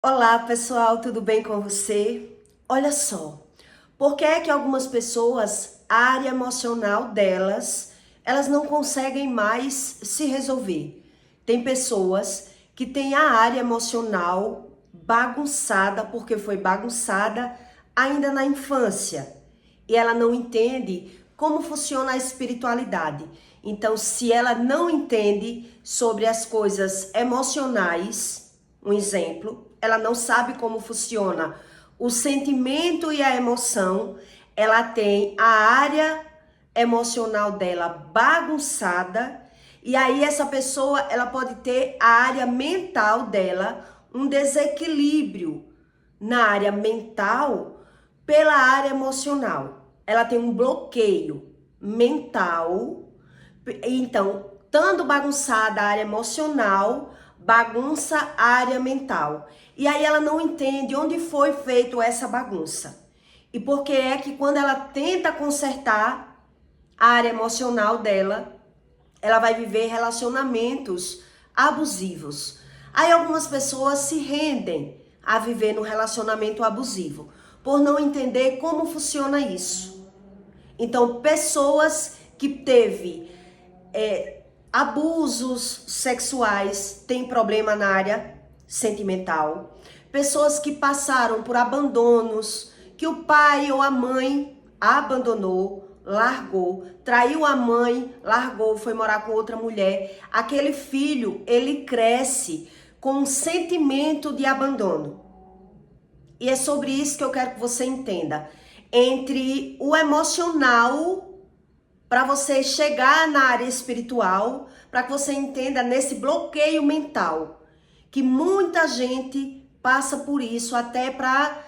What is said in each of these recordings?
Olá pessoal, tudo bem com você? Olha só, por que é que algumas pessoas, a área emocional delas, elas não conseguem mais se resolver? Tem pessoas que têm a área emocional bagunçada porque foi bagunçada ainda na infância e ela não entende como funciona a espiritualidade. Então, se ela não entende sobre as coisas emocionais, um exemplo, ela não sabe como funciona o sentimento e a emoção, ela tem a área emocional dela bagunçada, e aí essa pessoa, ela pode ter a área mental dela, um desequilíbrio na área mental pela área emocional. Ela tem um bloqueio mental. Então, estando bagunçada a área emocional, bagunça a área mental. E aí ela não entende onde foi feito essa bagunça. E por que é que quando ela tenta consertar a área emocional dela, ela vai viver relacionamentos abusivos. Aí algumas pessoas se rendem a viver no relacionamento abusivo, por não entender como funciona isso. Então, pessoas que teve abusos sexuais têm problema na área sentimental. Pessoas que passaram por abandonos, que o pai ou a mãe abandonou, largou, traiu a mãe, largou, foi morar com outra mulher. Aquele filho, ele cresce com um sentimento de abandono. E é sobre isso que eu quero que você entenda. Entre o emocional, para você chegar na área espiritual, para que você entenda nesse bloqueio mental, que muita gente passa por isso até para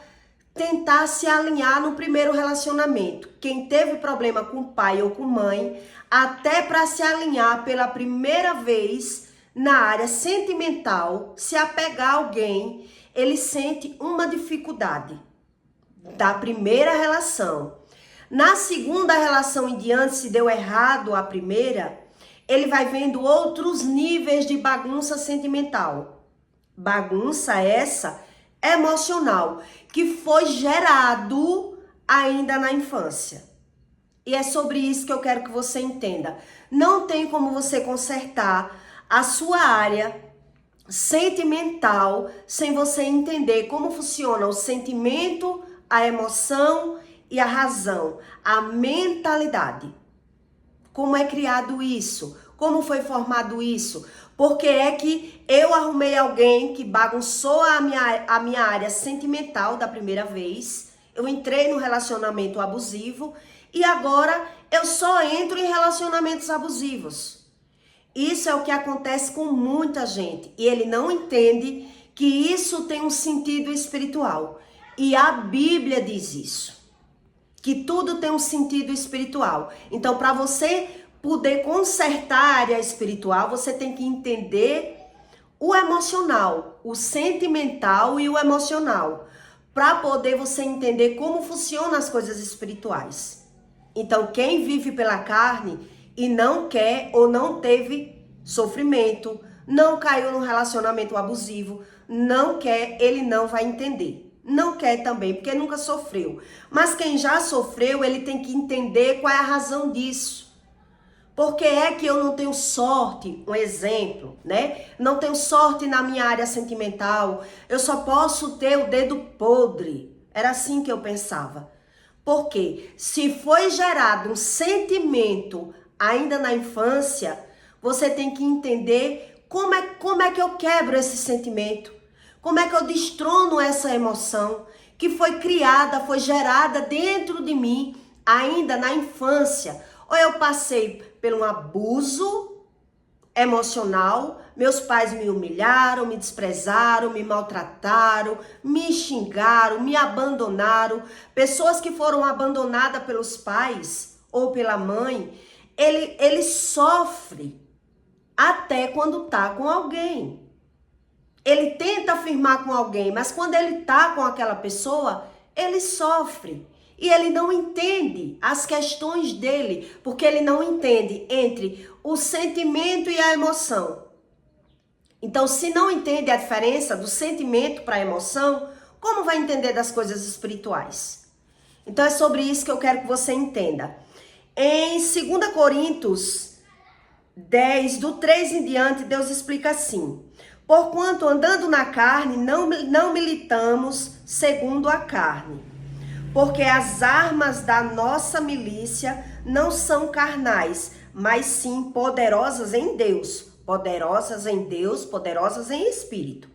tentar se alinhar no primeiro relacionamento. Quem teve problema com pai ou com mãe, até para se alinhar pela primeira vez na área sentimental, se apegar a alguém, ele sente uma dificuldade da primeira relação. Na segunda relação em diante, se deu errado a primeira, ele vai vendo outros níveis de bagunça sentimental. Bagunça essa emocional, que foi gerado ainda na infância. E é sobre isso que eu quero que você entenda. Não tem como você consertar a sua área sentimental sem você entender como funciona o sentimento, a emoção e a razão, a mentalidade. Como é criado isso? Como foi formado isso? Porque é que eu arrumei alguém que bagunçou a minha área sentimental da primeira vez. Eu entrei no relacionamento abusivo e agora eu só entro em relacionamentos abusivos. Isso é o que acontece com muita gente e ele não entende que isso tem um sentido espiritual. E a Bíblia diz isso, que tudo tem um sentido espiritual. Então, para você poder consertar a área espiritual, você tem que entender o emocional, o sentimental e o emocional, para poder você entender como funcionam as coisas espirituais. Então, quem vive pela carne e não quer ou não teve sofrimento, não caiu num relacionamento abusivo, não quer, ele não vai entender. Não quer também, porque nunca sofreu. Mas quem já sofreu, ele tem que entender qual é a razão disso. Porque é que eu não tenho sorte, um exemplo, né? Não tenho sorte na minha área sentimental, eu só posso ter o dedo podre. Era assim que eu pensava. Porque se foi gerado um sentimento ainda na infância, você tem que entender como é que eu quebro esse sentimento. Como é que eu destrono essa emoção que foi criada, foi gerada dentro de mim ainda na infância? Ou eu passei por um abuso emocional, meus pais me humilharam, me desprezaram, me maltrataram, me xingaram, me abandonaram. Pessoas que foram abandonadas pelos pais ou pela mãe, ele sofre até quando tá com alguém. Ele tenta afirmar com alguém, mas quando ele tá com aquela pessoa, ele sofre. E ele não entende as questões dele, porque ele não entende entre o sentimento e a emoção. Então, se não entende a diferença do sentimento para a emoção, como vai entender das coisas espirituais? Então, é sobre isso que eu quero que você entenda. Em 2 Coríntios 10, do 3 em diante, Deus explica assim: porquanto andando na carne, não militamos segundo a carne, porque as armas da nossa milícia não são carnais, mas sim poderosas em Deus, poderosas em espírito,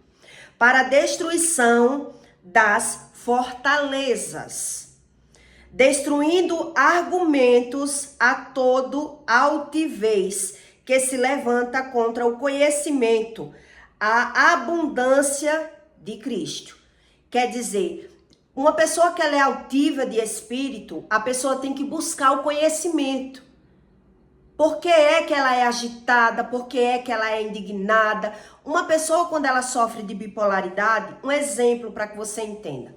para a destruição das fortalezas, destruindo argumentos a todo altivez que se levanta contra o conhecimento, a abundância de Cristo. Quer dizer, uma pessoa que ela é altiva de espírito, a pessoa tem que buscar o conhecimento. Por que é que ela é agitada? Por que é que ela é indignada? Uma pessoa, quando ela sofre de bipolaridade, um exemplo para que você entenda.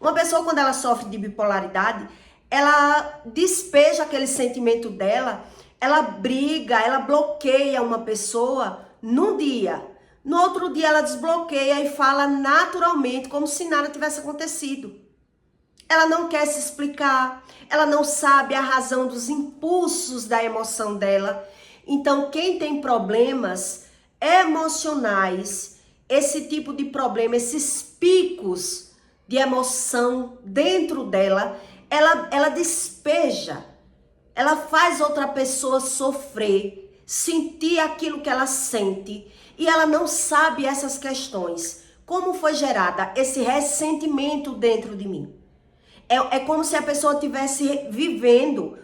Uma pessoa, quando ela sofre de bipolaridade, ela despeja aquele sentimento dela, ela briga, ela bloqueia uma pessoa num dia. No outro dia ela desbloqueia e fala naturalmente, como se nada tivesse acontecido. Ela não quer se explicar, ela não sabe a razão dos impulsos da emoção dela. Então, quem tem problemas emocionais, esse tipo de problema, esses picos de emoção dentro dela, ela despeja, ela faz outra pessoa sofrer, sentir aquilo que ela sente, e ela não sabe essas questões. Como foi gerada esse ressentimento dentro de mim? É como se a pessoa estivesse vivendo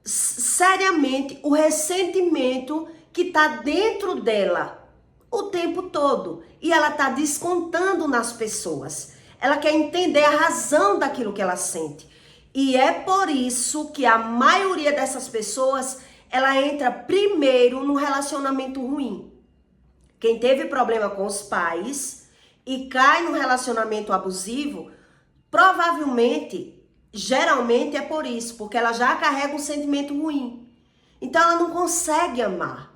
seriamente o ressentimento que está dentro dela o tempo todo. E ela está descontando nas pessoas. Ela quer entender a razão daquilo que ela sente. E é por isso que a maioria dessas pessoas, ela entra primeiro no relacionamento ruim. Quem teve problema com os pais e cai no relacionamento abusivo, provavelmente, geralmente é por isso, porque ela já carrega um sentimento ruim. Então ela não consegue amar,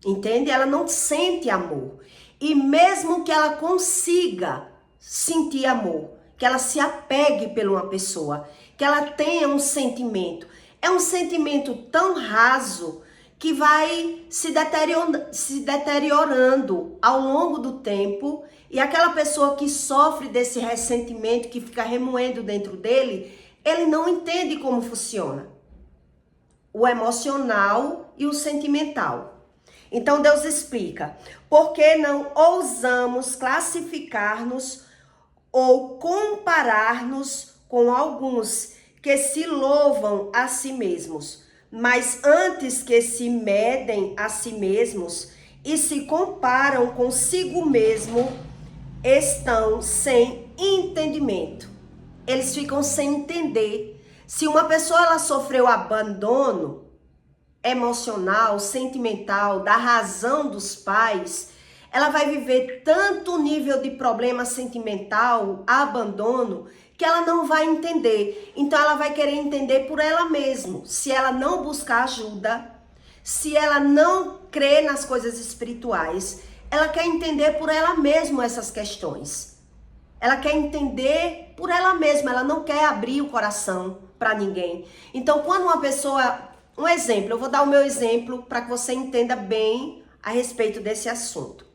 entende? Ela não sente amor. E mesmo que ela consiga sentir amor, que ela se apegue por uma pessoa, que ela tenha um sentimento, é um sentimento tão raso que vai se deteriorando ao longo do tempo, e aquela pessoa que sofre desse ressentimento, que fica remoendo dentro dele, ele não entende como funciona o emocional e o sentimental. Então Deus explica: por que não ousamos classificar-nos ou comparar-nos com alguns que se louvam a si mesmos, mas antes que se medem a si mesmos e se comparam consigo mesmo, estão sem entendimento. Eles ficam sem entender. Se uma pessoa ela sofreu abandono emocional, sentimental, da razão dos pais, ela vai viver tanto nível de problema sentimental, abandono, que ela não vai entender. Então ela vai querer entender por ela mesma. Se ela não buscar ajuda, se ela não crê nas coisas espirituais, ela quer entender por ela mesma essas questões. Ela quer entender por ela mesma, ela não quer abrir o coração para ninguém. Então, quando uma pessoa... Um exemplo, eu vou dar o meu exemplo para que você entenda bem a respeito desse assunto.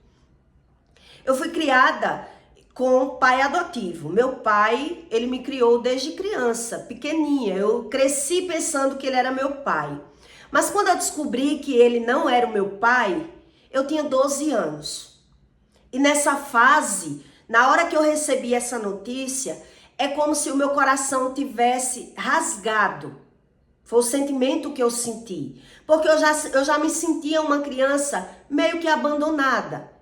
Eu fui criada com pai adotivo. Meu pai, ele me criou desde criança, pequenininha. Eu cresci pensando que ele era meu pai. Mas quando eu descobri que ele não era o meu pai, eu tinha 12 anos. E nessa fase, na hora que eu recebi essa notícia, é como se o meu coração tivesse rasgado. Foi o sentimento que eu senti. Porque eu já me sentia uma criança meio que abandonada.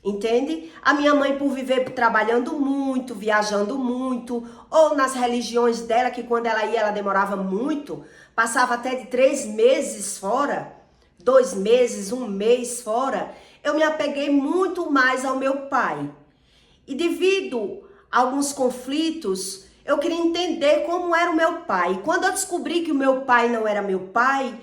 Entende? A minha mãe, por viver trabalhando muito, viajando muito, ou nas religiões dela, que quando ela ia, ela demorava muito, passava até de 3 meses fora, 2 meses, 1 mês fora, eu me apeguei muito mais ao meu pai. E devido a alguns conflitos, eu queria entender como era o meu pai. Quando eu descobri que o meu pai não era meu pai,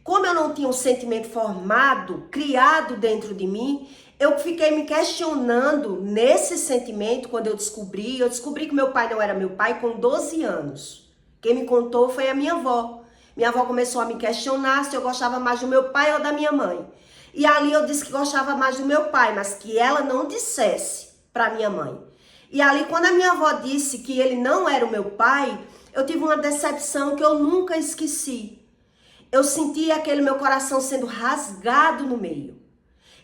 como eu não tinha um sentimento formado, criado dentro de mim, eu fiquei me questionando nesse sentimento quando eu descobri que meu pai não era meu pai com 12 anos. Quem me contou foi a minha avó. Minha avó começou a me questionar se eu gostava mais do meu pai ou da minha mãe. E ali eu disse que gostava mais do meu pai, mas que ela não dissesse para minha mãe. E ali quando a minha avó disse que ele não era o meu pai, eu tive uma decepção que eu nunca esqueci. Eu senti aquele meu coração sendo rasgado no meio.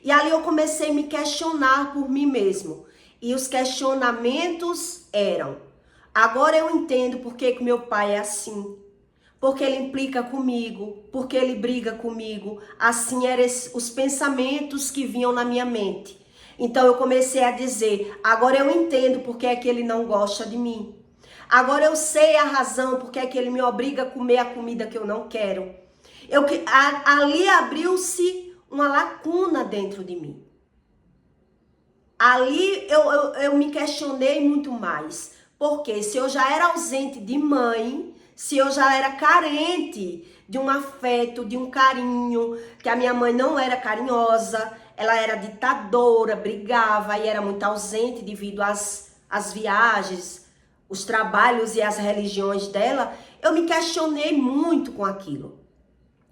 E ali eu comecei a me questionar por mim mesmo. E os questionamentos eram: agora eu entendo por que meu pai é assim. Porque ele implica comigo, porque ele briga comigo. Assim eram os pensamentos que vinham na minha mente. Então eu comecei a dizer: agora eu entendo por que é que ele não gosta de mim. Agora eu sei a razão por que é que ele me obriga a comer a comida que eu não quero. Ali abriu-se uma lacuna dentro de mim. Ali eu me questionei muito mais. Porque se eu já era ausente de mãe, se eu já era carente de um afeto, de um carinho, que a minha mãe não era carinhosa, ela era ditadora, brigava e era muito ausente devido às viagens, os trabalhos e as religiões dela, eu me questionei muito com aquilo.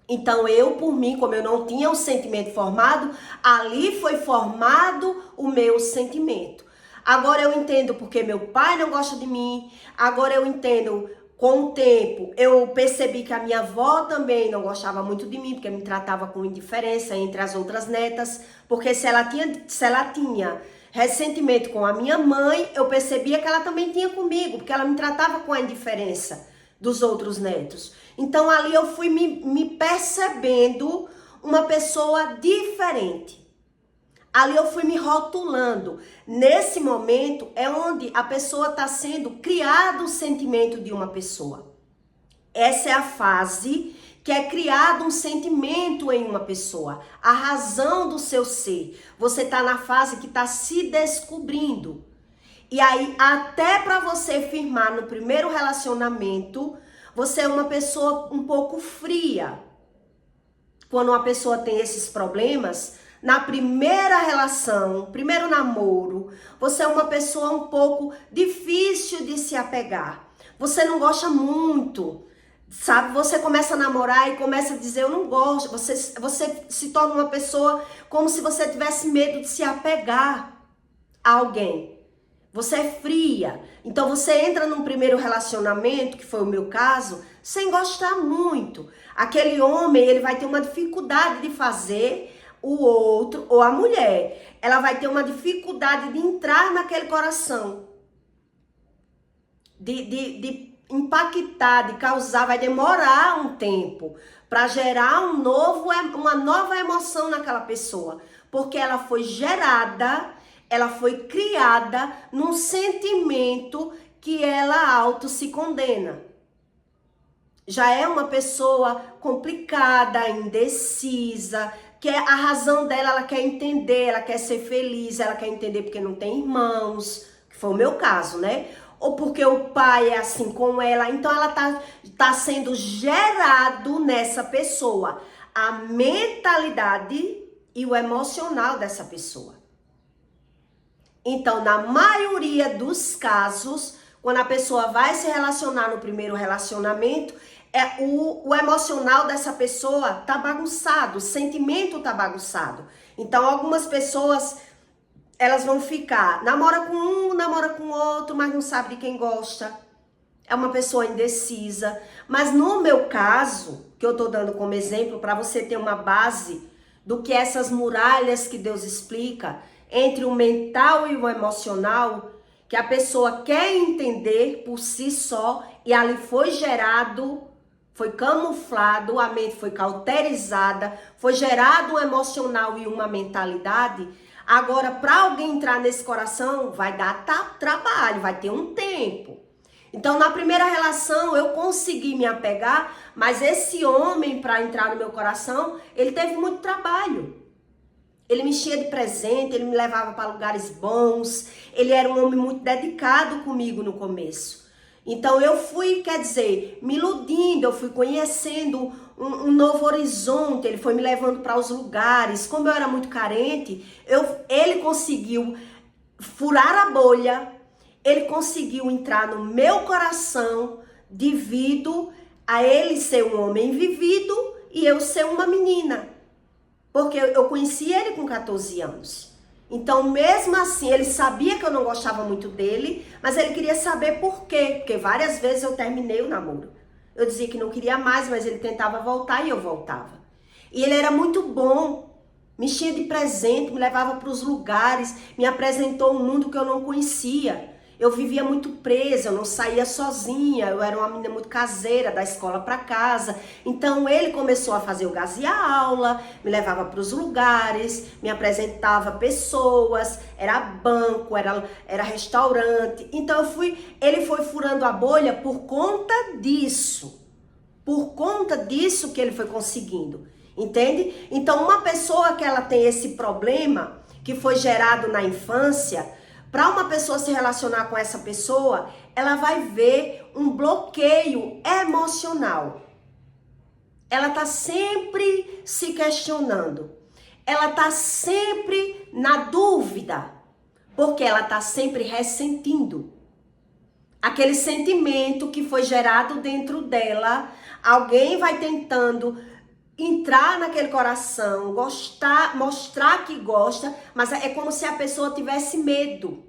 Então eu, por mim, como eu não tinha um sentimento formado, ali foi formado o meu sentimento. Agora eu entendo porque meu pai não gosta de mim, agora eu entendo. Com o tempo, eu percebi que a minha avó também não gostava muito de mim, porque me tratava com indiferença entre as outras netas, porque se ela tinha ressentimento com a minha mãe, eu percebia que ela também tinha comigo, porque ela me tratava com a indiferença dos outros netos. Então ali eu fui me percebendo uma pessoa diferente. Ali eu fui me rotulando. Nesse momento é onde a pessoa está sendo criado o sentimento de uma pessoa. Essa é a fase que é criado um sentimento em uma pessoa. A razão do seu ser. Você está na fase que está se descobrindo. E aí, até para você firmar no primeiro relacionamento, você é uma pessoa um pouco fria. Quando uma pessoa tem esses problemas, na primeira relação, primeiro namoro, você é uma pessoa um pouco difícil de se apegar. Você não gosta muito, sabe? Você começa a namorar e começa a dizer: eu não gosto. Você se torna uma pessoa como se você tivesse medo de se apegar a alguém. Você é fria. Então você entra num primeiro relacionamento, que foi o meu caso, sem gostar muito. Aquele homem, ele vai ter uma dificuldade de fazer o outro, ou a mulher, ela vai ter uma dificuldade de entrar naquele coração. De impactar, de causar, vai demorar um tempo para gerar uma nova emoção naquela pessoa. Porque ela foi gerada, ela foi criada num sentimento que ela auto se condena. Já é uma pessoa complicada, indecisa, que a razão dela, ela quer entender, ela quer ser feliz, ela quer entender porque não tem irmãos, que foi o meu caso, né? Ou porque o pai é assim com ela, então ela tá sendo gerado nessa pessoa a mentalidade e o emocional dessa pessoa. Então, na maioria dos casos, quando a pessoa vai se relacionar no primeiro relacionamento, o emocional dessa pessoa tá bagunçado, o sentimento tá bagunçado. Então, algumas pessoas, elas vão ficar, namora com um, namora com outro, mas não sabe de quem gosta. É uma pessoa indecisa. Mas no meu caso, que eu tô dando como exemplo, para você ter uma base do que essas muralhas que Deus explica, entre o mental e o emocional, que a pessoa quer entender por si só, e ali foi gerado, foi camuflado, a mente foi cauterizada, foi gerado um emocional e uma mentalidade. Agora, para alguém entrar nesse coração, vai dar trabalho, vai ter um tempo. Então, na primeira relação, eu consegui me apegar, mas esse homem, para entrar no meu coração, ele teve muito trabalho. Ele me enchia de presente, ele me levava para lugares bons, ele era um homem muito dedicado comigo no começo. Então eu fui, quer dizer, me iludindo, eu fui conhecendo um novo horizonte, ele foi me levando para os lugares. Como eu era muito carente, ele conseguiu furar a bolha, ele conseguiu entrar no meu coração devido a ele ser um homem vivido e eu ser uma menina. Porque eu conheci ele com 14 anos. Então, mesmo assim, ele sabia que eu não gostava muito dele, mas ele queria saber por quê. Porque várias vezes eu terminei o namoro. Eu dizia que não queria mais, mas ele tentava voltar e eu voltava. E ele era muito bom, me enchia de presente, me levava para os lugares, me apresentou um mundo que eu não conhecia. Eu vivia muito presa, eu não saía sozinha, eu era uma menina muito caseira, da escola para casa. Então ele começou a fazer o gazear aula, me levava para os lugares, me apresentava pessoas, era banco, era restaurante. Então ele foi furando a bolha por conta disso. Por conta disso que ele foi conseguindo, entende? Então uma pessoa que ela tem esse problema, que foi gerado na infância, para uma pessoa se relacionar com essa pessoa, ela vai ver um bloqueio emocional. Ela tá sempre se questionando. Ela tá sempre na dúvida, porque ela tá sempre ressentindo. Aquele sentimento que foi gerado dentro dela, alguém vai tentando entrar naquele coração, gostar, mostrar que gosta, mas é como se a pessoa tivesse medo.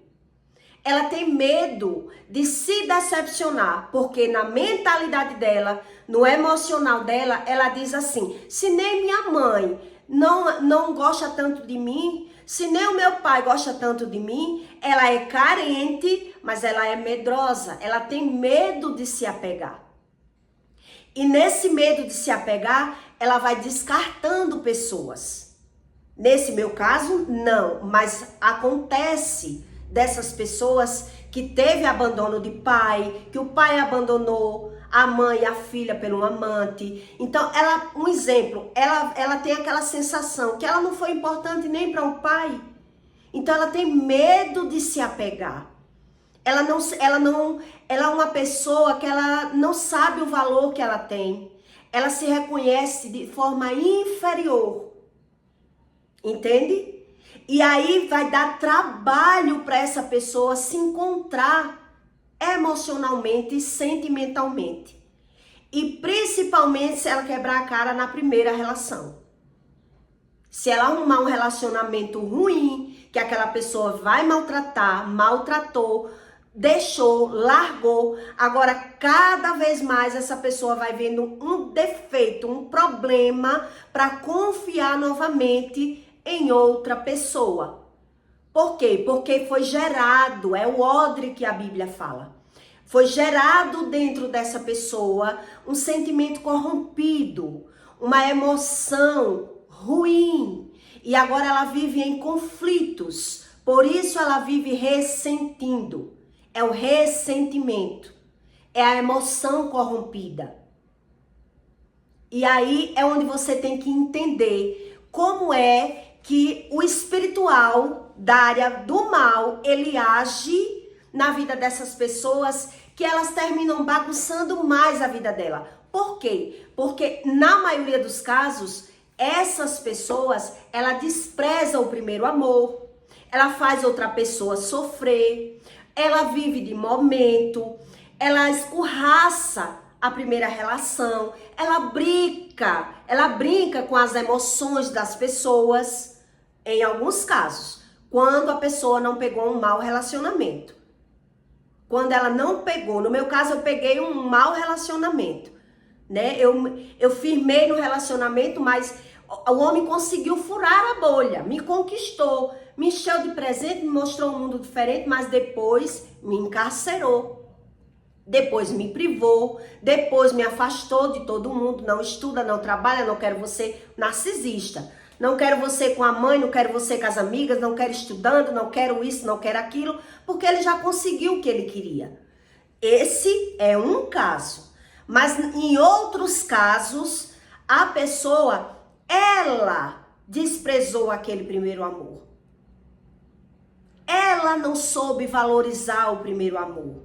Ela tem medo de se decepcionar, porque na mentalidade dela, no emocional dela, ela diz assim: se nem minha mãe não gosta tanto de mim, se nem o meu pai gosta tanto de mim, ela é carente, mas ela é medrosa, ela tem medo de se apegar. E nesse medo de se apegar, ela vai descartando pessoas. Nesse meu caso, não, mas acontece dessas pessoas que teve abandono de pai, que o pai abandonou a mãe, a filha pelo amante. Então, um exemplo, ela tem aquela sensação que ela não foi importante nem para o pai. Então, ela tem medo de se apegar. Ela é uma pessoa que ela não sabe o valor que ela tem. Ela se reconhece de forma inferior. Entende? E aí vai dar trabalho para essa pessoa se encontrar emocionalmente e sentimentalmente. E principalmente se ela quebrar a cara na primeira relação. Se ela arrumar um relacionamento ruim, que aquela pessoa vai maltratar, maltratou, deixou, largou. Agora, cada vez mais essa pessoa vai vendo um defeito, um problema para confiar novamente em outra pessoa. Por quê? Porque foi gerado, é o odre que a Bíblia fala. Foi gerado dentro dessa pessoa um sentimento corrompido, uma emoção ruim. E agora ela vive em conflitos. Por isso ela vive ressentindo. É o ressentimento. É a emoção corrompida. E aí é onde você tem que entender como é que o espiritual da área do mal, ele age na vida dessas pessoas, que elas terminam bagunçando mais a vida dela. Por quê? Porque na maioria dos casos, essas pessoas, ela despreza o primeiro amor, ela faz outra pessoa sofrer, ela vive de momento, ela escorraça a primeira relação, ela brinca com as emoções das pessoas, em alguns casos, quando a pessoa não pegou um mau relacionamento. Quando ela não pegou, no meu caso eu peguei um mau relacionamento, né? Eu firmei no relacionamento, mas o homem conseguiu furar a bolha, me conquistou, me encheu de presente, me mostrou um mundo diferente, mas depois me encarcerou. Depois me privou, depois me afastou de todo mundo, não estuda, não trabalha, não quero você narcisista. Não quero você com a mãe, não quero você com as amigas, não quero estudando, não quero isso, não quero aquilo, porque ele já conseguiu o que ele queria. Esse é um caso. Mas em outros casos, a pessoa, ela desprezou aquele primeiro amor. Ela não soube valorizar o primeiro amor.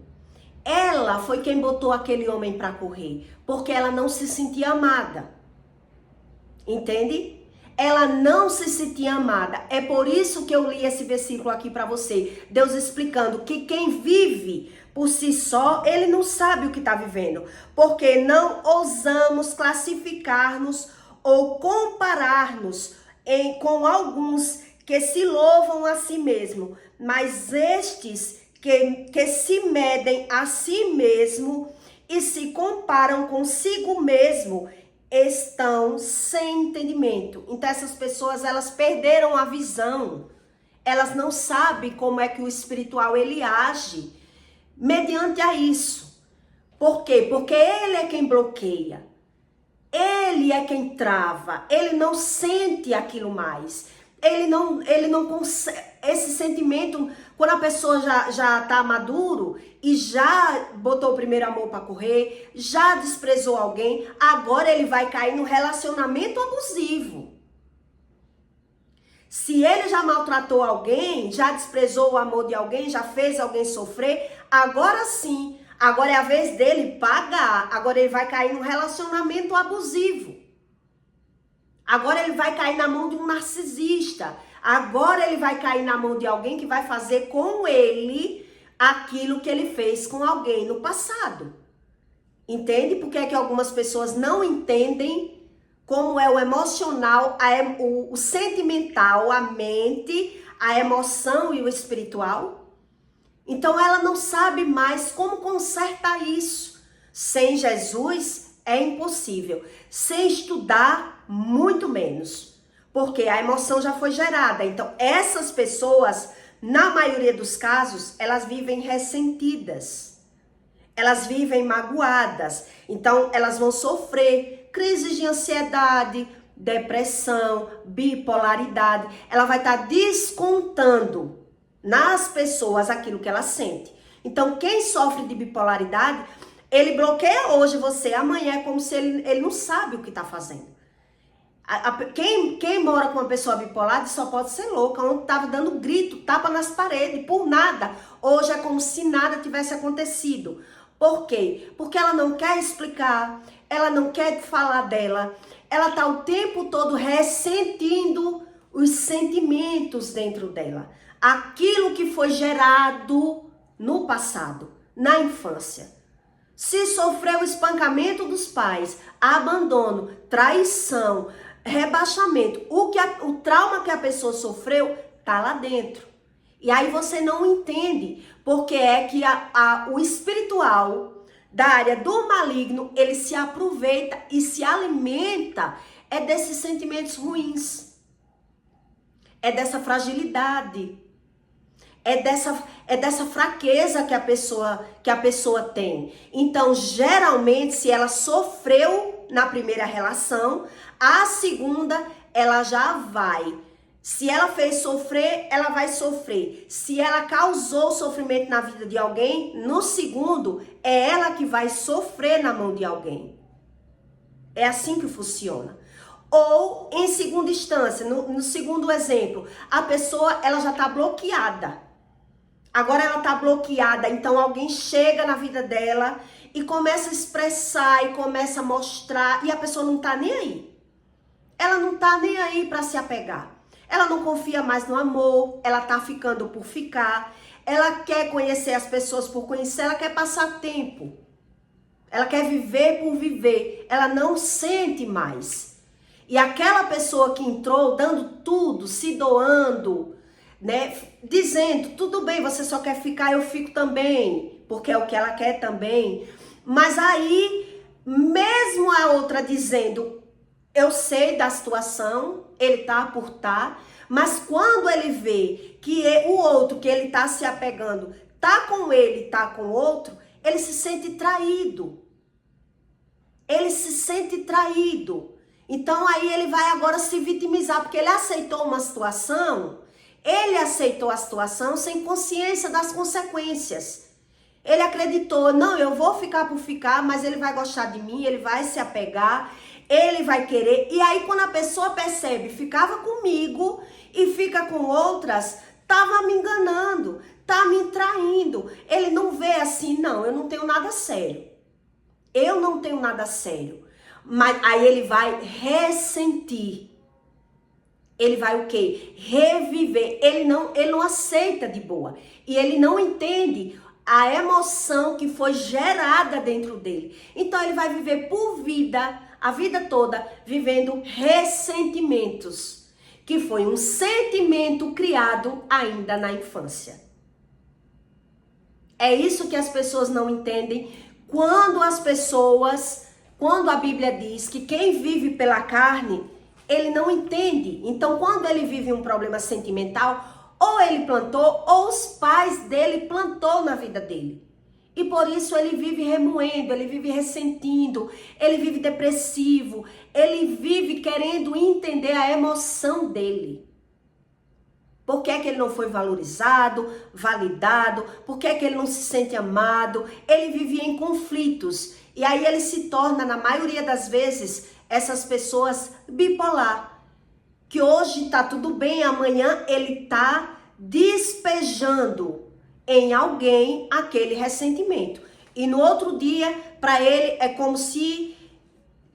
ela foi quem botou aquele homem para correr, porque ela não se sentia amada. Entende? Ela não se sentia amada. É por isso que eu li esse versículo aqui para você. Deus explicando que quem vive por si só, ele não sabe o que está vivendo. Porque não ousamos classificar-nos ou comparar-nos com alguns que se louvam a si mesmo. Mas estes que se medem a si mesmo e se comparam consigo mesmo, estão sem entendimento. Então essas pessoas, elas perderam a visão. Elas não sabem como é que o espiritual ele age mediante a isso. Por quê? Porque ele é quem bloqueia. Ele é quem trava. Ele não sente aquilo mais. Ele não consegue. Esse sentimento, quando a pessoa já tá maduro e já botou o primeiro amor para correr, já desprezou alguém, agora ele vai cair no relacionamento abusivo. Se ele já maltratou alguém, já desprezou o amor de alguém, já fez alguém sofrer, agora sim, agora é a vez dele pagar. Agora ele vai cair no relacionamento abusivo. Agora ele vai cair na mão de um narcisista. Agora ele vai cair na mão de alguém que vai fazer com ele aquilo que ele fez com alguém no passado. Entende? Porque é que algumas pessoas não entendem como é o emocional, o sentimental, a mente, a emoção e o espiritual. Então ela não sabe mais como consertar isso. Sem Jesus é impossível. Sem estudar, muito menos. Porque a emoção já foi gerada. Então, essas pessoas, na maioria dos casos, elas vivem ressentidas. Elas vivem magoadas. Então, elas vão sofrer crises de ansiedade, depressão, bipolaridade. Ela vai estar descontando nas pessoas aquilo que ela sente. Então, quem sofre de bipolaridade, ele bloqueia hoje você, amanhã é como se ele não sabe o que está fazendo. Quem mora com uma pessoa bipolar só pode ser louca, ontem estava dando grito, tapa nas paredes, por nada. Hoje é como se nada tivesse acontecido. Por quê? Porque ela não quer explicar, ela não quer falar dela, ela está o tempo todo ressentindo os sentimentos dentro dela. Aquilo que foi gerado no passado, na infância. Se sofreu o espancamento dos pais, abandono, traição, rebaixamento, o trauma que a pessoa sofreu tá lá dentro. E aí você não entende porque é que o espiritual da área do maligno, ele se aproveita e se alimenta desses sentimentos ruins. É dessa fragilidade. É dessa fraqueza que a pessoa tem. Então, geralmente, se ela sofreu na primeira relação, a segunda, ela já vai. Se ela fez sofrer, ela vai sofrer. Se ela causou sofrimento na vida de alguém, no segundo, é ela que vai sofrer na mão de alguém. É assim que funciona. Ou, em segunda instância, no segundo exemplo, a pessoa ela já está bloqueada. Agora ela está bloqueada, então alguém chega na vida dela e começa a expressar e começa a mostrar e a pessoa não está nem aí. Ela não está nem aí para se apegar. Ela não confia mais no amor, ela está ficando por ficar, ela quer conhecer as pessoas por conhecer, ela quer passar tempo. Ela quer viver por viver, ela não sente mais. E aquela pessoa que entrou dando tudo, se doando, né, dizendo, tudo bem, você só quer ficar, eu fico também, porque é o que ela quer também. Mas aí, mesmo a outra dizendo, eu sei da situação, ele tá por tá, mas quando ele vê que o outro que ele tá se apegando, tá com ele, tá com o outro, ele se sente traído. Ele se sente traído. Então aí ele vai agora se vitimizar, porque ele aceitou uma situação. Ele aceitou a situação sem consciência das consequências. Ele acreditou, não, eu vou ficar por ficar, mas ele vai gostar de mim, ele vai se apegar, ele vai querer. E aí quando a pessoa percebe, ficava comigo e fica com outras, tava me enganando, tá me traindo. Ele não vê assim, não, eu não tenho nada sério. Eu não tenho nada sério. Mas aí ele vai ressentir. Ele vai o quê? Reviver. Ele não aceita de boa. E ele não entende a emoção que foi gerada dentro dele. Então ele vai viver por vida, a vida toda, vivendo ressentimentos, que foi um sentimento criado ainda na infância. É isso que as pessoas não entendem quando a Bíblia diz que quem vive pela carne, ele não entende. Então, quando ele vive um problema sentimental, ou ele plantou, ou os pais dele plantou na vida dele. E por isso ele vive remoendo, ele vive ressentindo, ele vive depressivo, ele vive querendo entender a emoção dele. Por que é que ele não foi valorizado, validado? Por que é que ele não se sente amado? Ele vivia em conflitos. E aí ele se torna, na maioria das vezes, essas pessoas bipolar. Que hoje tá tudo bem, amanhã ele tá despejando em alguém aquele ressentimento. E no outro dia, para ele, é como se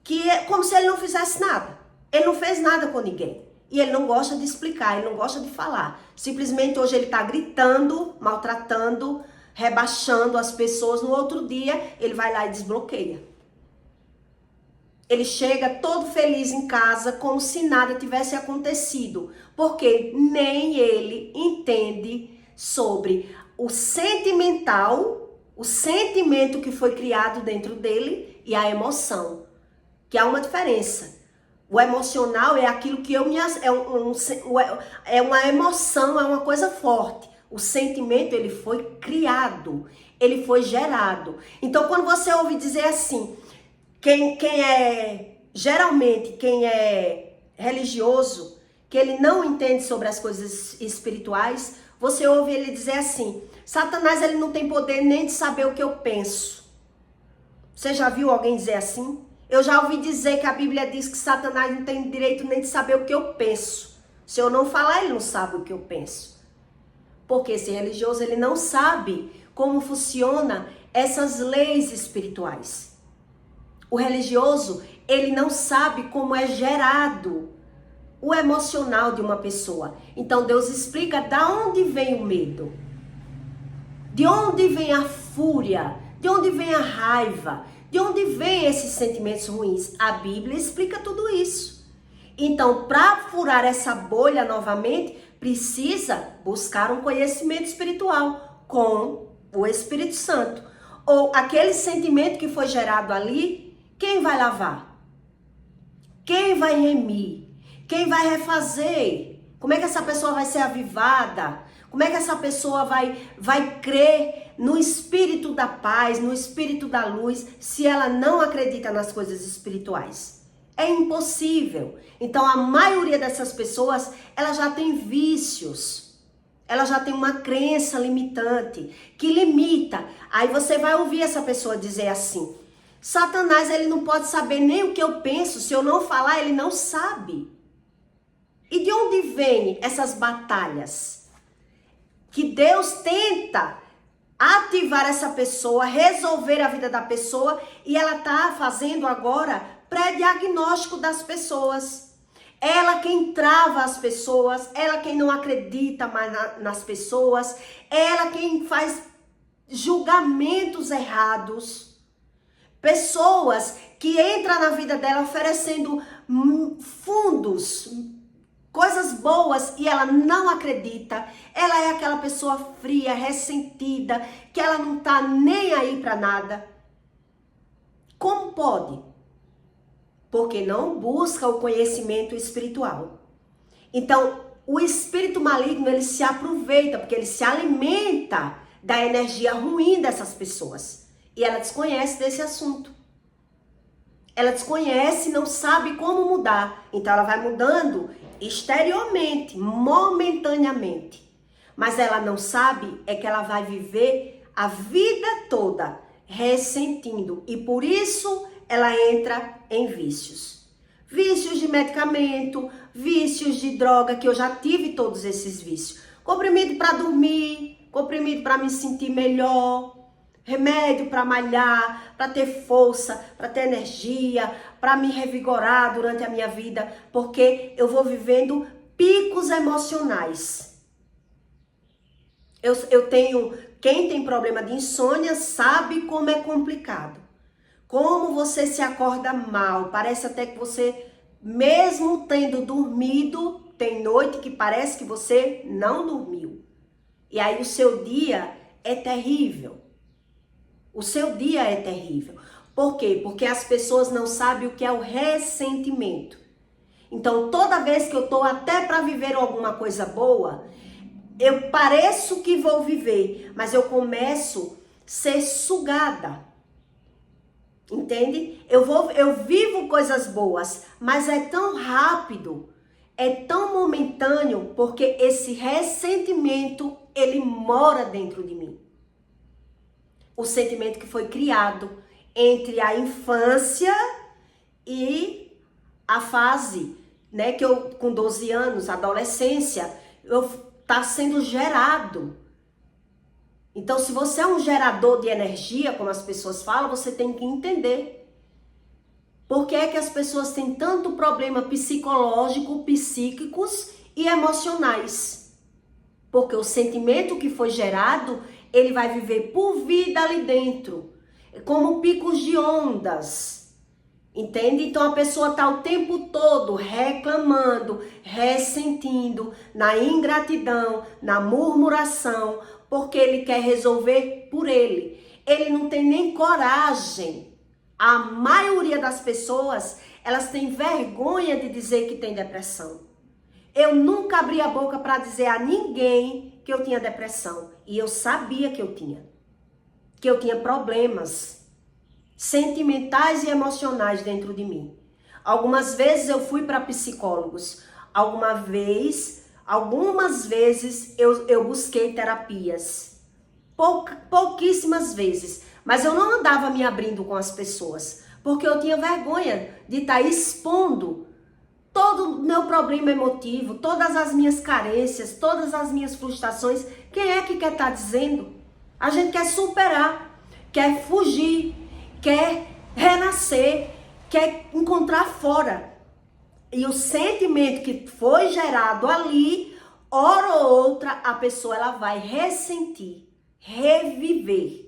ele não fizesse nada. Ele não fez nada com ninguém. E ele não gosta de explicar, ele não gosta de falar. Simplesmente hoje ele tá gritando, maltratando, rebaixando as pessoas. No outro dia, ele vai lá e desbloqueia. Ele chega todo feliz em casa, como se nada tivesse acontecido. Porque nem ele entende sobre o sentimental, o sentimento que foi criado dentro dele e a emoção. Que há uma diferença. O emocional é aquilo que é uma emoção, é uma coisa forte. O sentimento, ele foi criado, ele foi gerado. Então, quando você ouve dizer assim, geralmente quem é religioso, que ele não entende sobre as coisas espirituais, você ouve ele dizer assim, Satanás, ele não tem poder nem de saber o que eu penso. Você já viu alguém dizer assim? Eu já ouvi dizer que a Bíblia diz que Satanás não tem direito nem de saber o que eu penso. Se eu não falar, ele não sabe o que eu penso. Porque esse religioso, ele não sabe como funciona essas leis espirituais. O religioso, ele não sabe como é gerado o emocional de uma pessoa. Então Deus explica de onde vem o medo. De onde vem a fúria? De onde vem a raiva? De onde vem esses sentimentos ruins? A Bíblia explica tudo isso. Então, para furar essa bolha novamente, precisa buscar um conhecimento espiritual com o Espírito Santo. Ou aquele sentimento que foi gerado ali, quem vai lavar? Quem vai remir? Quem vai refazer? Como é que essa pessoa vai ser avivada? Como é que essa pessoa vai crer no espírito da paz, no espírito da luz, se ela não acredita nas coisas espirituais? É impossível. Então, a maioria dessas pessoas, ela já tem vícios. Ela já tem uma crença limitante, que limita. Aí você vai ouvir essa pessoa dizer assim, Satanás, ele não pode saber nem o que eu penso, se eu não falar, ele não sabe. E de onde vêm essas batalhas? Que Deus tenta ativar essa pessoa, resolver a vida da pessoa, e ela está fazendo agora pré-diagnóstico das pessoas. Ela quem trava as pessoas, ela quem não acredita mais nas pessoas, ela quem faz julgamentos errados. Pessoas que entram na vida dela oferecendo fundos, coisas boas, e ela não acredita. Ela é aquela pessoa fria, ressentida, que ela não tá nem aí para nada. Como pode? Porque não busca o conhecimento espiritual. Então, o espírito maligno, ele se aproveita, porque ele se alimenta da energia ruim dessas pessoas. E ela desconhece desse assunto. Ela desconhece, não sabe como mudar. Então, ela vai mudando exteriormente, momentaneamente. Mas ela não sabe é que ela vai viver a vida toda ressentindo. E por isso ela entra em vícios. Vícios de medicamento, vícios de droga, que eu já tive todos esses vícios. Comprimido para dormir, comprimido para me sentir melhor, remédio para malhar, para ter força, para ter energia, para me revigorar durante a minha vida, porque eu vou vivendo picos emocionais. Eu tenho, quem tem problema de insônia sabe como é complicado. Como você se acorda mal, parece até que você, mesmo tendo dormido, tem noite que parece que você não dormiu. E aí o seu dia é terrível. O seu dia é terrível. Por quê? Porque as pessoas não sabem o que é o ressentimento. Então, toda vez que eu tô até para viver alguma coisa boa, eu pareço que vou viver, mas eu começo a ser sugada. Entende? Eu vivo coisas boas, mas é tão rápido, é tão momentâneo, porque esse ressentimento, ele mora dentro de mim. O sentimento que foi criado entre a infância e a fase, né, que eu com 12 anos, adolescência, tá sendo gerado. Então, se você é um gerador de energia, como as pessoas falam, você tem que entender. Por que é que as pessoas têm tanto problema psicológico, psíquicos e emocionais? Porque o sentimento que foi gerado, ele vai viver por vida ali dentro, como picos de ondas, entende? Então a pessoa está o tempo todo reclamando, ressentindo, na ingratidão, na murmuração, porque ele quer resolver por ele. Ele não tem nem coragem. A maioria das pessoas, elas têm vergonha de dizer que tem depressão. Eu nunca abri a boca para dizer a ninguém que eu tinha depressão. E eu sabia que eu tinha problemas sentimentais e emocionais dentro de mim. Algumas vezes eu fui para psicólogos. Algumas vezes eu busquei terapias. Pouquíssimas vezes. Mas eu não andava me abrindo com as pessoas. Porque eu tinha vergonha de estar expondo todo o meu problema emotivo, todas as minhas carências, todas as minhas frustrações. Quem é que quer estar dizendo? A gente quer superar, quer fugir, quer renascer, quer encontrar fora. E o sentimento que foi gerado ali, hora ou outra, a pessoa ela vai ressentir, reviver.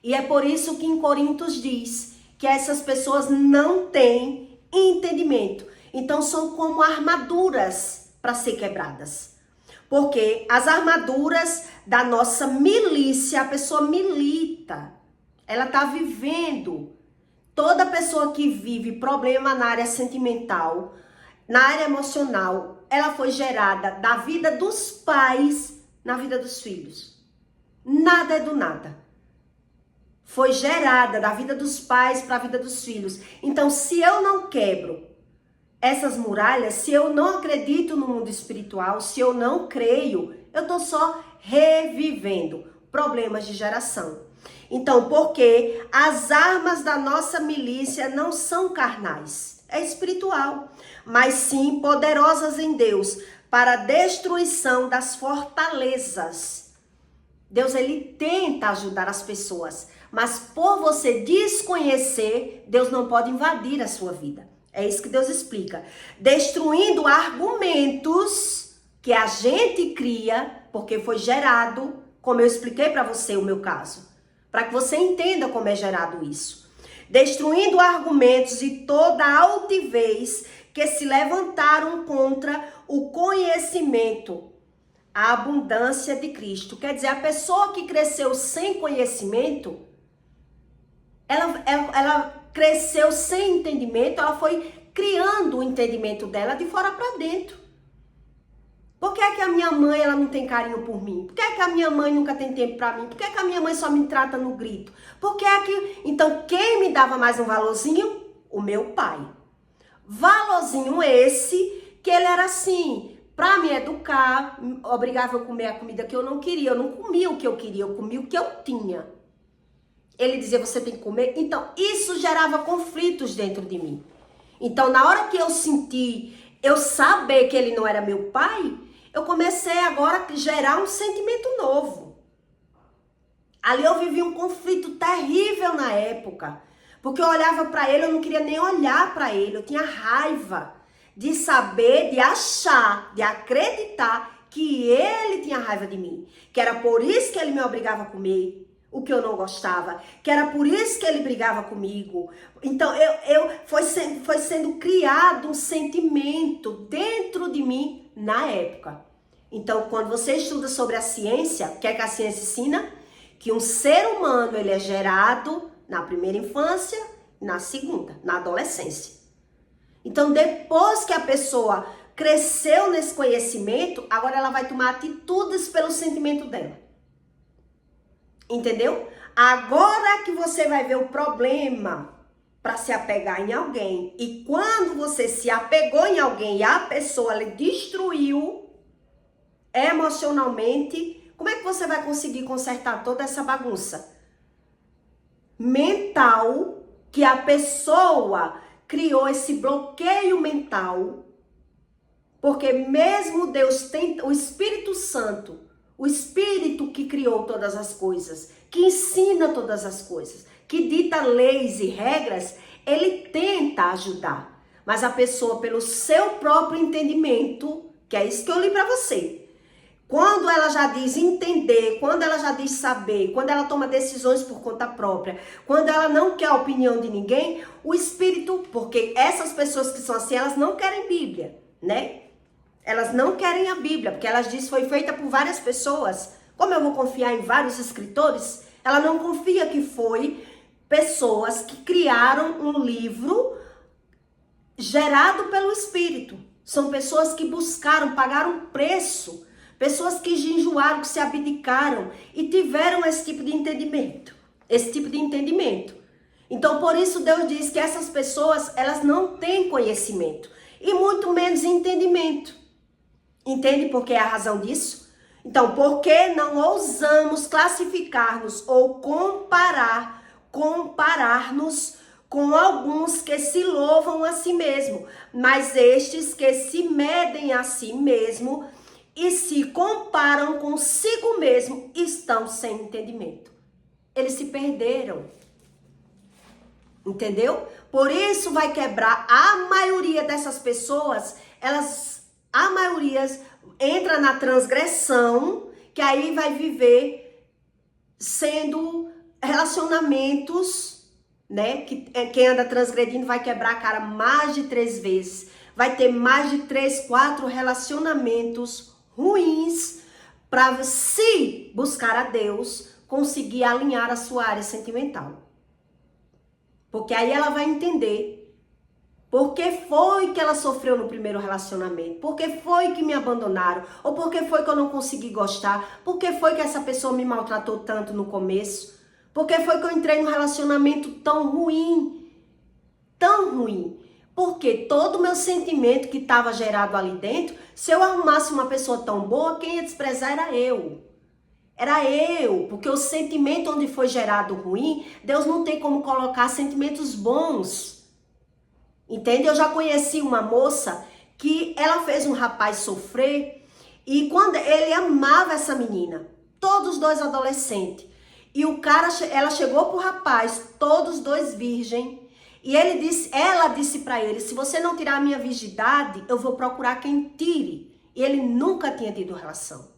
E é por isso que em Coríntios diz que essas pessoas não têm entendimento. Então são como armaduras para ser quebradas. Porque as armaduras da nossa milícia, a pessoa milita, ela está vivendo. Toda pessoa que vive problema na área sentimental, na área emocional, ela foi gerada da vida dos pais na vida dos filhos. Nada é do nada. Foi gerada da vida dos pais para a vida dos filhos. Então, se eu não quebro essas muralhas, se eu não acredito no mundo espiritual, se eu não creio, eu estou só revivendo problemas de geração. Então, porque as armas da nossa milícia não são carnais, é espiritual, mas sim poderosas em Deus para a destruição das fortalezas. Deus, ele tenta ajudar as pessoas, mas por você desconhecer, Deus não pode invadir a sua vida. É isso que Deus explica. Destruindo argumentos que a gente cria, porque foi gerado, como eu expliquei para você o meu caso, para que você entenda como é gerado isso. Destruindo argumentos e toda altivez que se levantaram contra o conhecimento, a abundância de Cristo. Quer dizer, a pessoa que cresceu sem conhecimento, ela cresceu sem entendimento, ela foi criando o entendimento dela de fora para dentro. Por que é que a minha mãe ela não tem carinho por mim? Por que é que a minha mãe nunca tem tempo para mim? Por que é que a minha mãe só me trata no grito? Por que é que... Então, quem me dava mais um valorzinho? O meu pai. Valorzinho esse que ele era assim, para me educar, obrigava eu a comer a comida que eu não queria. Eu não comia o que eu queria, eu comia o que eu tinha. Ele dizia, você tem que comer. Então, isso gerava conflitos dentro de mim. Então, na hora que eu senti, eu saber que ele não era meu pai, eu comecei agora a gerar um sentimento novo. Ali eu vivi um conflito terrível na época. Porque eu olhava para ele, eu não queria nem olhar para ele. Eu tinha raiva de saber, de achar, de acreditar que ele tinha raiva de mim. Que era por isso que ele me obrigava a comer o que eu não gostava. Que era por isso que ele brigava comigo. Então, foi sendo criado um sentimento dentro de mim na época. Então, quando você estuda sobre a ciência, o que é que a ciência ensina? Que um ser humano, ele é gerado na primeira infância e na segunda, na adolescência. Então, depois que a pessoa cresceu nesse conhecimento, agora ela vai tomar atitudes pelo sentimento dela. Entendeu? Agora que você vai ver o problema para se apegar em alguém. E quando você se apegou em alguém e a pessoa lhe destruiu emocionalmente, como é que você vai conseguir consertar toda essa bagunça mental que a pessoa criou, esse bloqueio mental? Porque mesmo Deus tem o Espírito Santo, o Espírito que criou todas as coisas, que ensina todas as coisas, que dita leis e regras, ele tenta ajudar. Mas a pessoa, pelo seu próprio entendimento, que é isso que eu li para você, quando ela já diz entender, quando ela já diz saber, quando ela toma decisões por conta própria, quando ela não quer a opinião de ninguém, o Espírito, porque essas pessoas que são assim, elas não querem Bíblia, né? Elas não querem a Bíblia, porque elas dizem que foi feita por várias pessoas. Como eu vou confiar em vários escritores? Ela não confia que foi pessoas que criaram um livro gerado pelo Espírito. São pessoas que buscaram, pagaram preço. Pessoas que jejuaram, que se abdicaram e tiveram esse tipo de entendimento. Esse tipo de entendimento. Então, por isso Deus diz que essas pessoas, elas não têm conhecimento. E muito menos entendimento. Entende por que é a razão disso? Então, por que não ousamos classificar-nos ou comparar-nos com alguns que se louvam a si mesmo, mas estes que se medem a si mesmo e se comparam consigo mesmo estão sem entendimento. Eles se perderam. Entendeu? Por isso vai quebrar a maioria dessas pessoas, a maioria entra na transgressão, que aí vai viver sendo relacionamentos, né? Que quem anda transgredindo vai quebrar a cara mais de 3 vezes. Vai ter mais de 3, 4 relacionamentos ruins para, se buscar a Deus, conseguir alinhar a sua área sentimental. Porque aí ela vai entender por que foi que ela sofreu no primeiro relacionamento, por que foi que me abandonaram, ou por que foi que eu não consegui gostar, por que foi que essa pessoa me maltratou tanto no começo, por que foi que eu entrei num relacionamento tão ruim, porque todo o meu sentimento que estava gerado ali dentro, se eu arrumasse uma pessoa tão boa, quem ia desprezar era eu. Era eu, porque o sentimento onde foi gerado ruim, Deus não tem como colocar sentimentos bons. Entende? Eu já conheci uma moça que ela fez um rapaz sofrer e quando ele amava essa menina, todos dois adolescentes. E o cara, ela chegou pro rapaz, todos dois virgem, e ela disse para ele: se você não tirar a minha virgindade, eu vou procurar quem tire. E ele nunca tinha tido relação.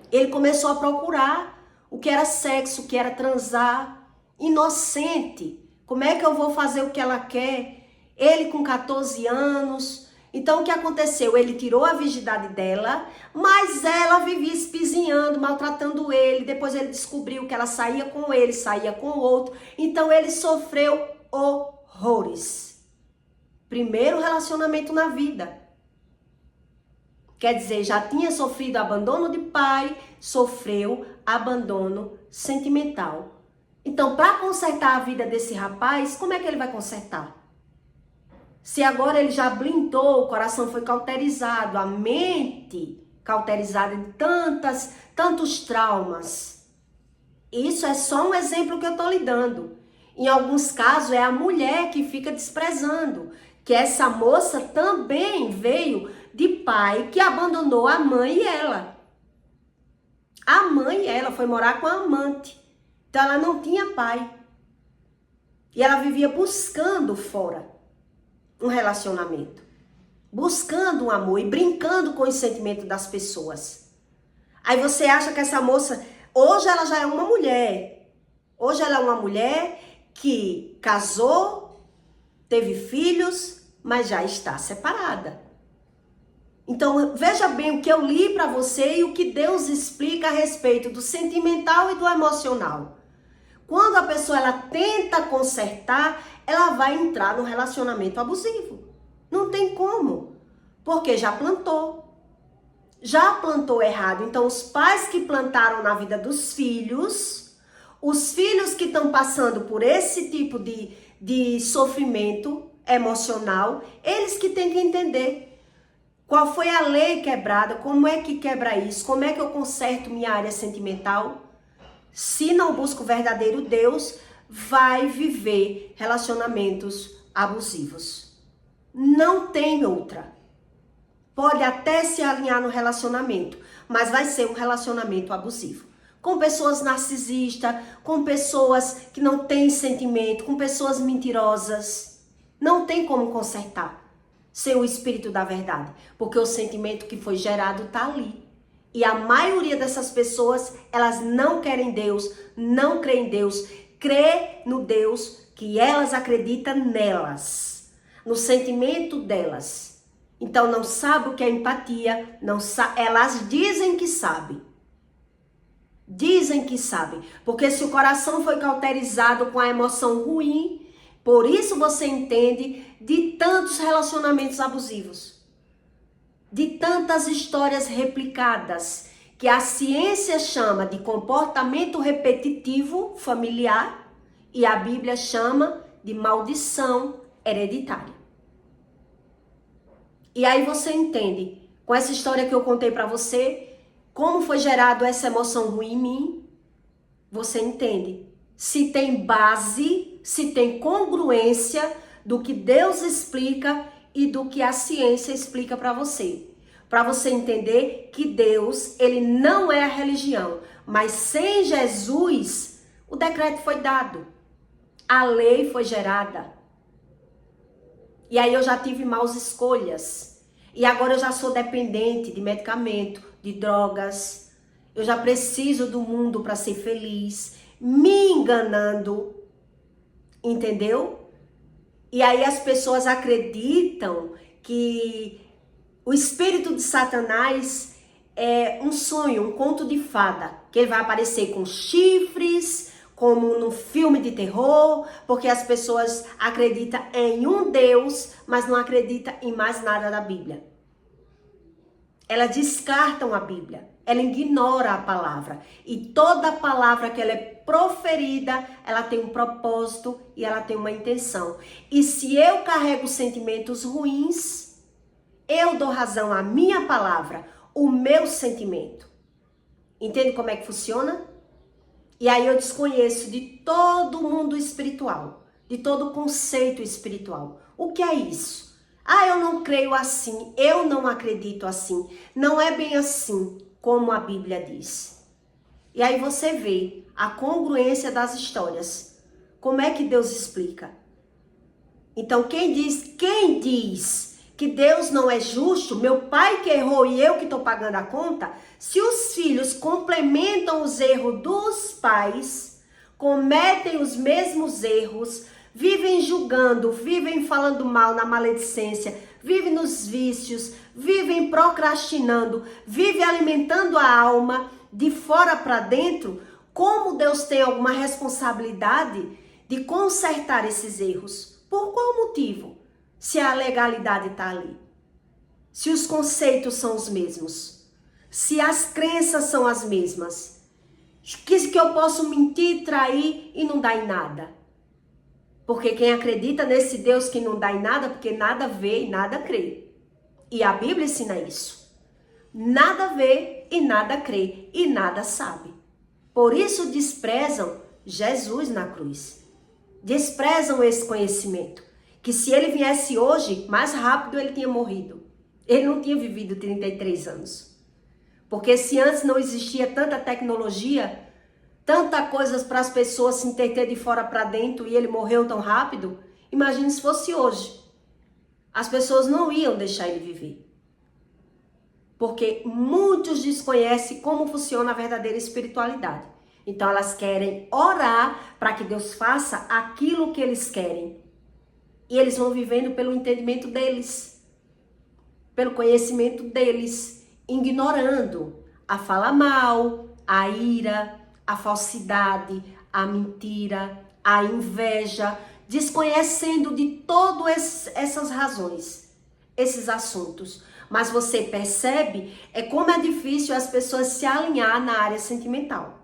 Ele começou a procurar o que era sexo, o que era transar, inocente. Como é que eu vou fazer o que ela quer? Ele com 14 anos. Então o que aconteceu? Ele tirou a virgindade dela, mas ela vivia espizinhando, maltratando ele. Depois ele descobriu que ela saía com ele, saía com o outro. Então ele sofreu horrores. Primeiro relacionamento na vida. Quer dizer, já tinha sofrido abandono de pai, sofreu abandono sentimental. Então, para consertar a vida desse rapaz, como é que ele vai consertar? Se agora ele já blindou, o coração foi cauterizado, a mente cauterizada de tantos traumas. Isso é só um exemplo que eu estou lhe dando. Em alguns casos é a mulher que fica desprezando, que essa moça também veio de pai que abandonou a mãe e ela. A mãe, ela foi morar com a amante. Então ela não tinha pai. E ela vivia buscando fora um relacionamento. Buscando um amor e brincando com os sentimentos das pessoas. Aí você acha que essa moça, hoje ela já é uma mulher. Hoje ela é uma mulher que casou, teve filhos, mas já está separada. Então, veja bem o que eu li para você e o que Deus explica a respeito do sentimental e do emocional. Quando a pessoa ela tenta consertar, ela vai entrar no relacionamento abusivo. Não tem como, porque já plantou errado. Então, os pais que plantaram na vida dos filhos, os filhos que estão passando por esse tipo de sofrimento emocional, eles que têm que entender qual foi a lei quebrada, como é que quebra isso, como é que eu conserto minha área sentimental. Se não busca o verdadeiro Deus, vai viver relacionamentos abusivos. Não tem outra. Pode até se alinhar no relacionamento, mas vai ser um relacionamento abusivo. Com pessoas narcisistas, com pessoas que não têm sentimento, com pessoas mentirosas. Não tem como consertar sem o Espírito da verdade, porque o sentimento que foi gerado está ali. E a maioria dessas pessoas, elas não querem Deus, não creem em Deus, crê no Deus que elas acreditam nelas, no sentimento delas. Então não sabe o que é empatia, elas dizem que sabem. Dizem que sabem, porque se o coração foi cauterizado com a emoção ruim, por isso você entende de tantos relacionamentos abusivos, de tantas histórias replicadas, que a ciência chama de comportamento repetitivo familiar e a Bíblia chama de maldição hereditária. E aí você entende, com essa história que eu contei para você, como foi gerado essa emoção ruim em mim, você entende se tem base, se tem congruência do que Deus explica e do que a ciência explica para você. Para você entender que Deus, ele não é a religião, mas sem Jesus, o decreto foi dado, a lei foi gerada. E aí eu já tive maus escolhas. E agora eu já sou dependente de medicamento, de drogas. Eu já preciso do mundo para ser feliz, me enganando. Entendeu? E aí as pessoas acreditam que o espírito de Satanás é um sonho, um conto de fada, que ele vai aparecer com chifres, como no filme de terror, porque as pessoas acreditam em um Deus, mas não acreditam em mais nada da Bíblia. Elas descartam a Bíblia, ela ignora a palavra. E toda palavra que ela é proferida, ela tem um propósito e ela tem uma intenção. E se eu carrego sentimentos ruins, eu dou razão à minha palavra, o meu sentimento. Entende como é que funciona? E aí eu desconheço de todo o mundo espiritual, de todo o conceito espiritual. O que é isso? Ah, eu não creio assim, eu não acredito assim. Não é bem assim como a Bíblia diz. E aí você vê a congruência das histórias. Como é que Deus explica? Então quem diz que Deus não é justo, meu pai que errou e eu que estou pagando a conta, se os filhos complementam os erros dos pais, cometem os mesmos erros, vivem julgando, vivem falando mal na maledicência, vivem nos vícios, vivem procrastinando, vivem alimentando a alma de fora para dentro, como Deus tem alguma responsabilidade de consertar esses erros? Por qual motivo? Se a legalidade está ali, se os conceitos são os mesmos, se as crenças são as mesmas, que eu posso mentir, trair e não dar em nada. Porque quem acredita nesse Deus que não dá em nada, porque nada vê e nada crê. E a Bíblia ensina isso. Nada vê e nada crê e nada sabe. Por isso desprezam Jesus na cruz. Desprezam esse conhecimento. Que se ele viesse hoje, mais rápido ele tinha morrido. Ele não tinha vivido 33 anos. Porque se antes não existia tanta tecnologia, tanta coisas para as pessoas se entreter de fora para dentro e ele morreu tão rápido, imagine se fosse hoje. As pessoas não iam deixar ele viver. Porque muitos desconhecem como funciona a verdadeira espiritualidade. Então elas querem orar para que Deus faça aquilo que eles querem. E eles vão vivendo pelo entendimento deles, pelo conhecimento deles, ignorando a fala mal, a ira, a falsidade, a mentira, a inveja, desconhecendo de todas essas razões, esses assuntos. Mas você percebe como é difícil as pessoas se alinhar na área sentimental.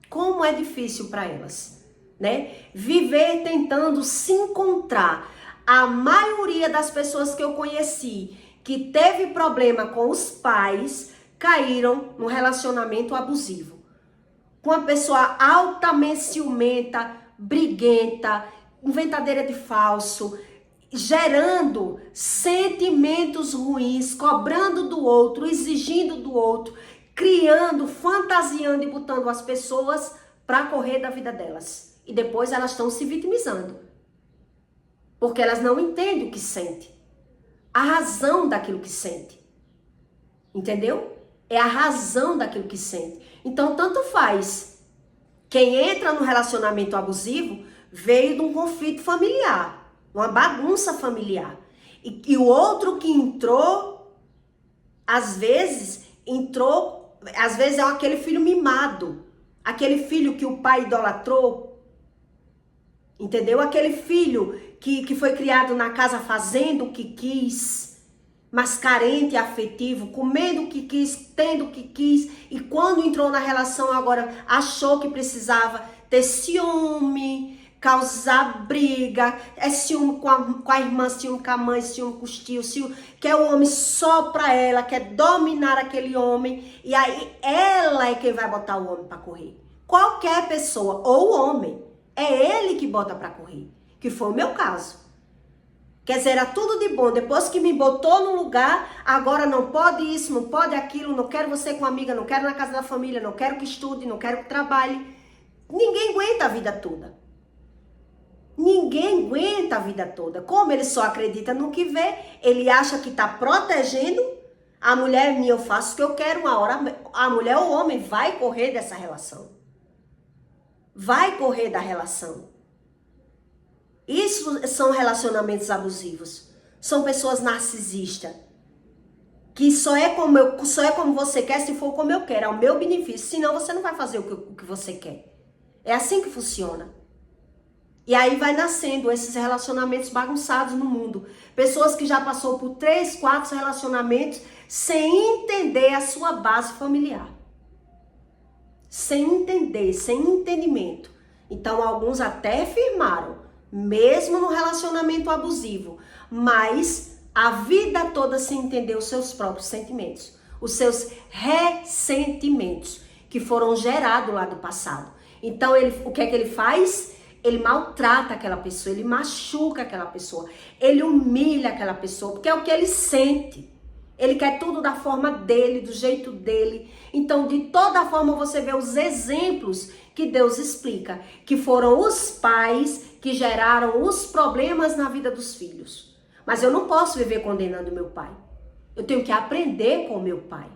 Como é difícil para elas, né? Viver tentando se encontrar. A maioria das pessoas que eu conheci que teve problema com os pais caíram no relacionamento abusivo. Com uma pessoa altamente ciumenta, briguenta, inventadeira de falso, gerando sentimentos ruins, cobrando do outro, exigindo do outro, criando, fantasiando e botando as pessoas para correr da vida delas. E depois elas estão se vitimizando. Porque elas não entendem o que sente. A razão daquilo que sente. Entendeu? É a razão daquilo que sente. Então, tanto faz. Quem entra no relacionamento abusivo veio de um conflito familiar. Uma bagunça familiar. E o outro que entrou, às vezes é aquele filho mimado. Aquele filho que o pai idolatrou. Entendeu? Aquele filho que foi criado na casa fazendo o que quis, mas carente e afetivo, comendo o que quis, tendo o que quis, e quando entrou na relação agora achou que precisava ter ciúme, causar briga, ciúme com a irmã, ciúme com a mãe, ciúme com os tios, ciúme, quer o homem só pra ela, quer dominar aquele homem, e aí ela é quem vai botar o homem pra correr. Qualquer pessoa, ou o homem, é ele que bota pra correr, que foi o meu caso. Quer dizer, era tudo de bom, depois que me botou no lugar, agora não pode isso, não pode aquilo, não quero você com amiga, não quero na casa da família, não quero que estude, não quero que trabalhe. Ninguém aguenta a vida toda. Ninguém aguenta a vida toda. Como ele só acredita no que vê, ele acha que tá protegendo. A mulher minha, eu faço o que eu quero, uma hora a mulher ou o homem vai correr dessa relação. Vai correr da relação. Isso são relacionamentos abusivos. São pessoas narcisistas. Que só é como você quer se for como eu quero. É o meu benefício. Senão você não vai fazer o que você quer. É assim que funciona. E aí vai nascendo esses relacionamentos bagunçados no mundo. Pessoas que já passou por 3, 4 relacionamentos sem entender a sua base familiar. Sem entender, sem entendimento. Então alguns até firmaram. Mesmo no relacionamento abusivo, mas a vida toda sem entender os seus próprios sentimentos, os seus ressentimentos que foram gerados lá do passado. Então o que é que ele faz? Ele maltrata aquela pessoa, ele machuca aquela pessoa, ele humilha aquela pessoa, porque é o que ele sente. Ele quer tudo da forma dele, do jeito dele. Então, de toda forma, você vê os exemplos que Deus explica, que foram os pais que geraram os problemas na vida dos filhos. Mas eu não posso viver condenando meu pai. Eu tenho que aprender com meu pai.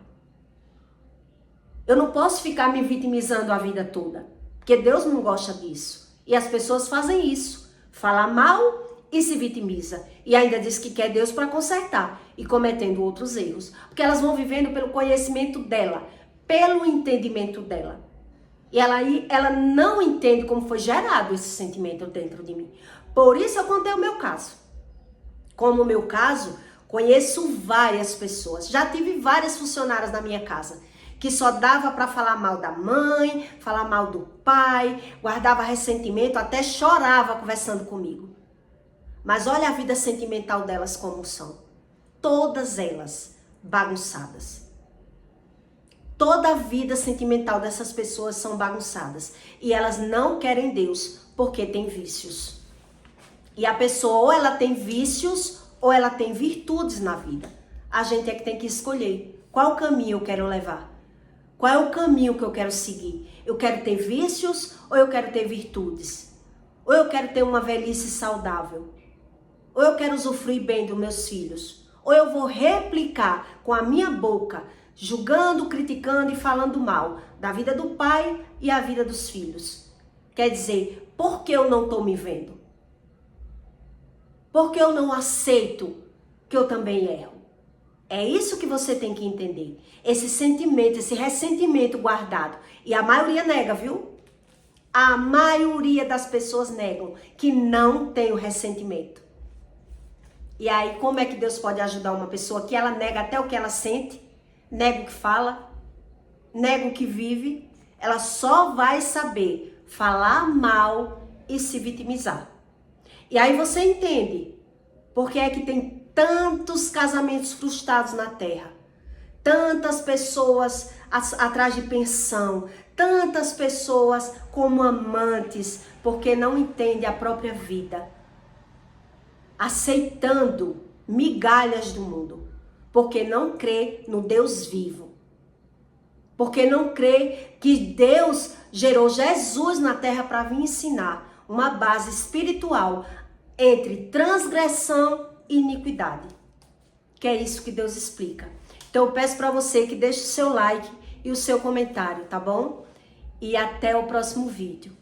Eu não posso ficar me vitimizando a vida toda, porque Deus não gosta disso. E as pessoas fazem isso. Fala mal e se vitimiza. E ainda diz que quer Deus para consertar e cometendo outros erros. Porque elas vão vivendo pelo conhecimento dela, pelo entendimento dela. E ela não entende como foi gerado esse sentimento dentro de mim. Por isso eu contei o meu caso. Como o meu caso, conheço várias pessoas. Já tive várias funcionárias na minha casa que só dava para falar mal da mãe, falar mal do pai, guardava ressentimento, até chorava conversando comigo. Mas olha a vida sentimental delas como são. Todas elas bagunçadas. Toda a vida sentimental dessas pessoas são bagunçadas. E elas não querem Deus porque tem vícios. E a pessoa ou ela tem vícios ou ela tem virtudes na vida. A gente é que tem que escolher qual caminho eu quero levar. Qual é o caminho que eu quero seguir? Eu quero ter vícios ou eu quero ter virtudes? Ou eu quero ter uma velhice saudável? Ou eu quero usufruir bem dos meus filhos? Ou eu vou replicar com a minha boca, julgando, criticando e falando mal da vida do pai e a vida dos filhos? Quer dizer, por que eu não estou me vendo? Por que eu não aceito que eu também erro? É isso que você tem que entender. Esse sentimento, esse ressentimento guardado. E a maioria nega, viu? A maioria das pessoas negam que não tem o ressentimento. E aí, como é que Deus pode ajudar uma pessoa que ela nega até o que ela sente, nega o que fala, nega o que vive? Ela só vai saber falar mal e se vitimizar. E aí você entende por que é que tem tantos casamentos frustrados na terra, tantas pessoas atrás de pensão, tantas pessoas como amantes, porque não entendem a própria vida, aceitando migalhas do mundo, porque não crê no Deus vivo, porque não crê que Deus gerou Jesus na terra para vir ensinar uma base espiritual entre transgressão e iniquidade, que é isso que Deus explica. Então eu peço para você que deixe o seu like e o seu comentário, tá bom? E até o próximo vídeo.